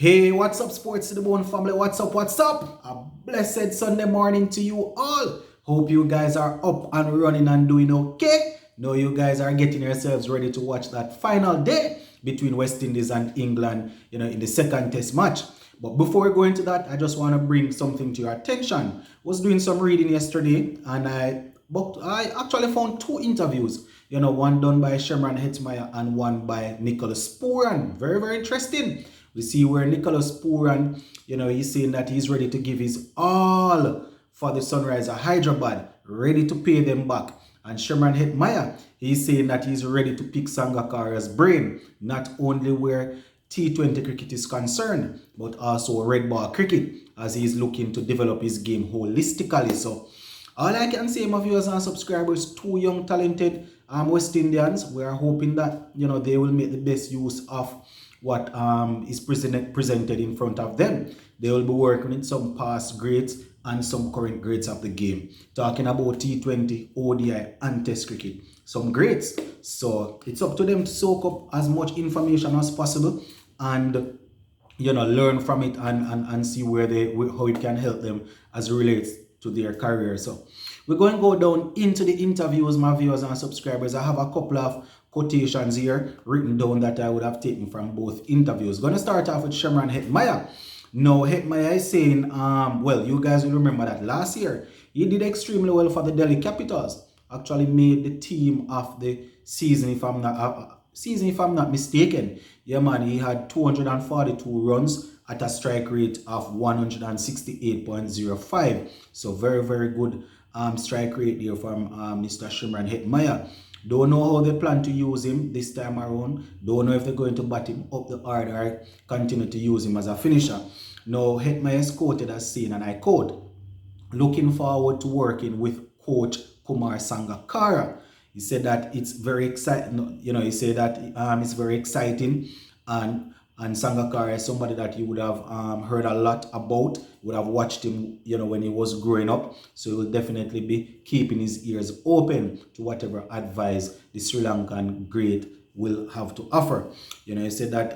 Hey, what's up, Sports to the Bone family? What's up? What's up? A blessed Sunday morning to you all. Hope you guys are up and running and doing okay. Know you guys are getting yourselves ready to watch that final day between West Indies and England, in the second test match. But before we go into that, I just want to bring something to your attention. Was doing some reading yesterday and I actually found two interviews. One done by Shimron Hetmyer and one by Nicholas Pooran. Very, very interesting. We see where Nicholas Pooran, he's saying that he's ready to give his all for the Sunrisers Hyderabad, ready to pay them back. And Shimron Hetmyer, he's saying that he's ready to pick Sangakkara's brain, not only where T20 cricket is concerned, but also red ball cricket, as he's looking to develop his game holistically. So all I can say, my viewers and subscribers, two young talented West Indians, we are hoping that they will make the best use of what is presented in front of them. They will be working with some past grades and some current grades of the game. Talking about T20, ODI and Test cricket. Some grades. So it's up to them to soak up as much information as possible and learn from it and see how it can help them as it relates to their career. So we're going to go down into the interviews, my viewers and subscribers. I have a couple of quotations here written down that I would have taken from both interviews. Going to start off with Shimron Hetmyer. Now, Hetmyer is saying, well, you guys will remember that last year he did extremely well for the Delhi Capitals. Actually made the team of the season, if I'm not mistaken. Yeah, man, he had 242 runs at a strike rate of 168.05. So very, very good strike rate there from Mr. Shimron Hetmyer. Don't know how they plan to use him this time around. Don't know if they're going to bat him up the order or continue to use him as a finisher. Now, Hetmyer is quoted as saying, and I quote, "Looking forward to working with Coach Kumar Sangakkara." He said that it's very exciting. He said that it's very exciting, and Sangakkara is somebody that you would have heard a lot about, would have watched him, when he was growing up. So he will definitely be keeping his ears open to whatever advice the Sri Lankan great will have to offer. He said that,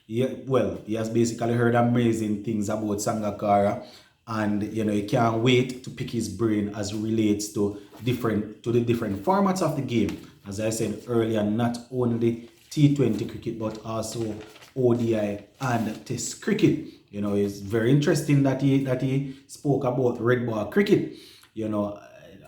he has basically heard amazing things about Sangakkara. And he can't wait to pick his brain as it relates to the different formats of the game. As I said earlier, not only T20 cricket but also ODI and Test cricket. It's very interesting that he spoke about red ball cricket.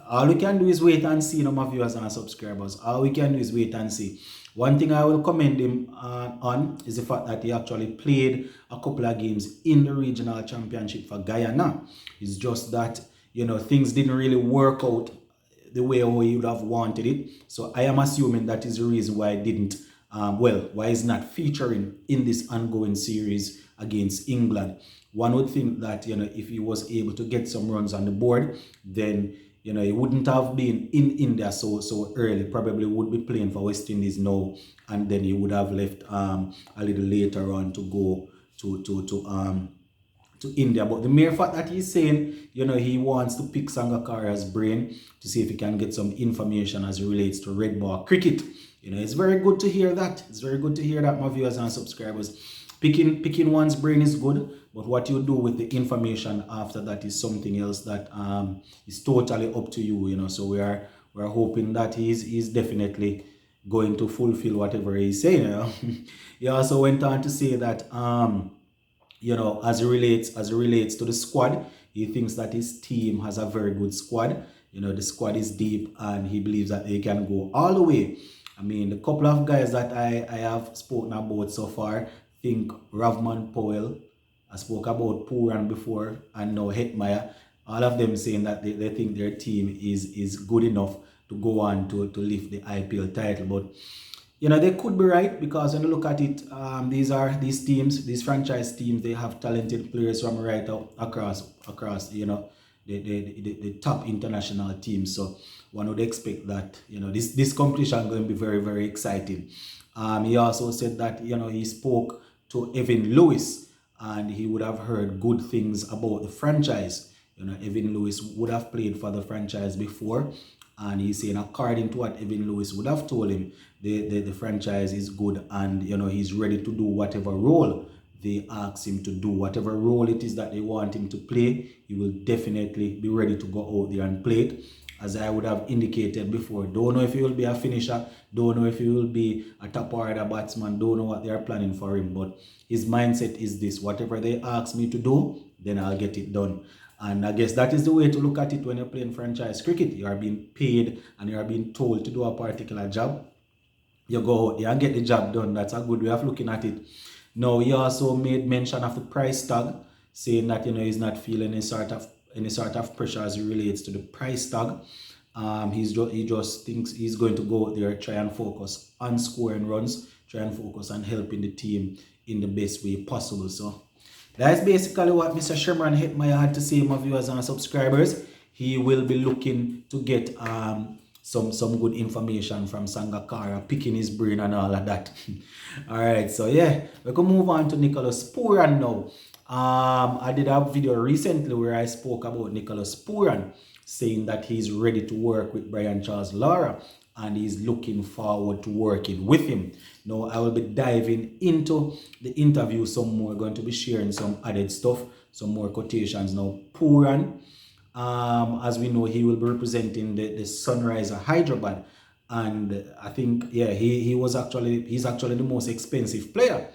All we can do is wait and see, my viewers and subscribers. All we can do is wait and see. One thing I will commend him on is the fact that he actually played a couple of games in the regional championship for Guyana. It's just that, things didn't really work out the way he would have wanted it. So I am assuming that is the reason why why he's not featuring in this ongoing series against England. One would think that, if he was able to get some runs on the board, then he wouldn't have been in India so early. Probably would be playing for West Indies now, and then he would have left a little later on to go to India. But the mere fact that he's saying, he wants to pick Sangakkara's brain to see if he can get some information as it relates to red ball cricket. It's very good to hear that. It's very good to hear that, my viewers and subscribers. Picking one's brain is good, but what you do with the information after that is something else that is totally up to you. So we're hoping that he's definitely going to fulfill whatever he's saying. He also went on to say that as it relates to the squad, he thinks that his team has a very good squad. The squad is deep, and he believes that they can go all the way. I mean, the couple of guys that I have spoken about so far, think Ravman Powell, I spoke about Pooran before, and now Hetmyer, all of them saying that they think their team is good enough to go on to lift the IPL title. But they could be right, because when you look at it, these franchise teams, they have talented players from right across the top international teams. So one would expect that this competition is going to be very, very exciting. He also said that he spoke to Evan Lewis, and he would have heard good things about the franchise. Evan Lewis would have played for the franchise before, and he's saying according to what Evan Lewis would have told him, the franchise is good, and he's ready to do whatever role they ask him to do, whatever role it is that they want him to play, he will definitely be ready to go out there and play it. As I would have indicated before, don't know if he will be a finisher, don't know if he will be a top order batsman, don't know what they are planning for him, but his mindset is this: whatever they ask me to do, then I'll get it done. And I guess that is the way to look at it when you're playing franchise cricket. You are being paid and you are being told to do a particular job. You go out there and get the job done. That's a good way of looking at it. Now, he also made mention of the price tag, saying that he's not feeling any sort of pressure as it relates to the price tag. He just thinks he's going to go out there, try and focus on scoring runs, try and focus on helping the team in the best way possible. So that's basically what Mr. Shimron Hetmyer had to say, my viewers and subscribers. He will be looking to get some good information from Sangakkara, picking his brain and all of that. Alright, so yeah, we can move on to Nicholas Pooran now. I did a video recently where I spoke about Nicholas Pooran, saying that he's ready to work with Brian Charles Lara and he's looking forward to working with him. Now, I will be diving into the interview some more, going to be sharing some added stuff, some more quotations. Now, Pooran, as we know, he will be representing the Sunrisers Hyderabad, and I think, yeah, he's actually the most expensive player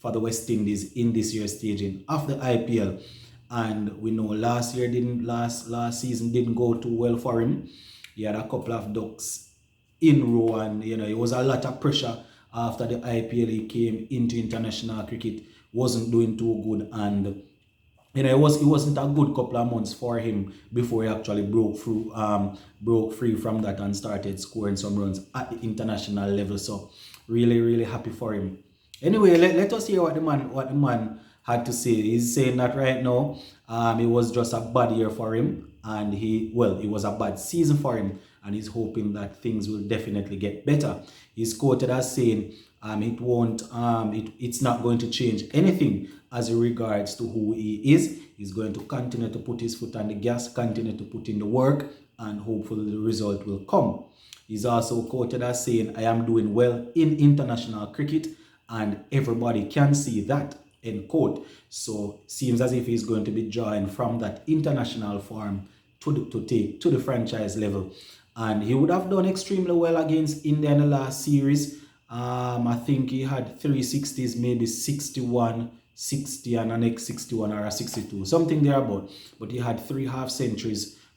for the West Indies in this year's staging of the IPL. And we know last season didn't go too well for him. He had a couple of ducks in row, and it was a lot of pressure after the IPL. He came into international cricket, wasn't doing too good, and it wasn't a good couple of months for him before he actually broke free from that and started scoring some runs at the international level. So really happy for him. Anyway, let us hear what the man had to say. He's saying that right now it was just a bad year for him, and it was a bad season for him, and he's hoping that things will definitely get better. He's quoted as saying it's not going to change anything as regards to who he is. He's going to continue to put his foot on the gas, continue to put in the work, and hopefully the result will come. He's also quoted as saying, "I am doing well in international cricket and everybody can see that," end quote. So seems as if he's going to be drawing from that international form to take to the franchise level. And he would have done extremely well against India in the last series. I think he had 360s, maybe 61, 60 and an next 61 or a 62, something thereabout. But he had 3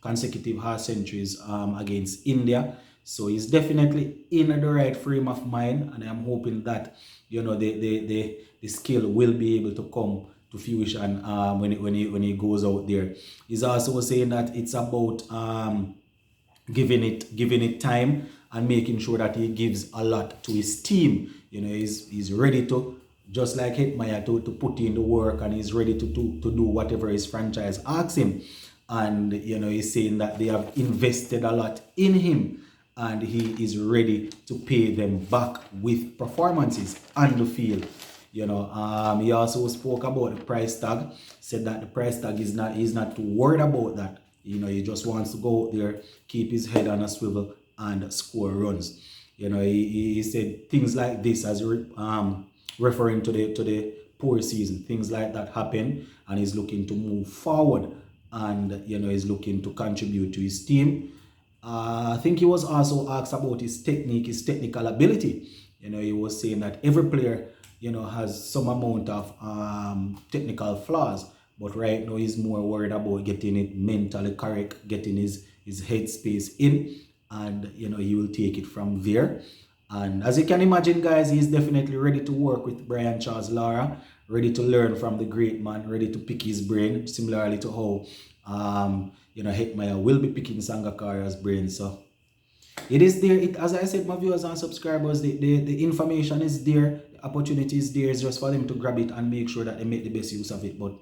consecutive half centuries against India. So he's definitely in the right frame of mind, and I'm hoping that the skill will be able to come to fruition when he goes out there. He's also saying that it's about giving it time and making sure that he gives a lot to his team. He's ready to, just like Hetmyer, to put in the work, and he's ready to do whatever his franchise asks him. And he's saying that they have invested a lot in him, and he is ready to pay them back with performances on the field. He also spoke about the price tag, said that the price tag he's not too worried about that. He just wants to go out there, keep his head on a swivel and score runs. He said things like this as referring to the poor season. Things like that happen, and he's looking to move forward, and he's looking to contribute to his team. I think he was also asked about his technique, his technical ability. He was saying that every player has some amount of technical flaws, but right now he's more worried about getting it mentally correct, getting his headspace in, and he will take it from there. And as you can imagine, guys, he's definitely ready to work with Brian Charles Lara, ready to learn from the great man, ready to pick his brain, similarly to how Hetmyer will be picking Sangakkara's brain. So it is there. As I said, my viewers and subscribers, the information is there, the opportunity is there. It's just for them to grab it and make sure that they make the best use of it. But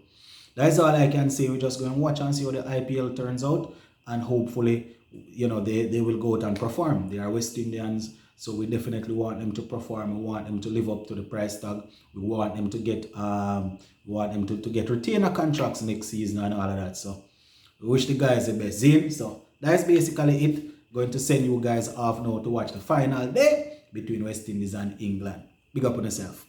that's all I can say. We're just going to watch and see how the IPL turns out, and hopefully they will go out and perform. They are West Indians, so we definitely want them to perform. We want them to live up to the price tag. We want them to get get retainer contracts next season and all of that. So we wish the guys the best. So that's basically it. Going to send you guys off now to watch the final day between West Indies and England. Big up on yourself.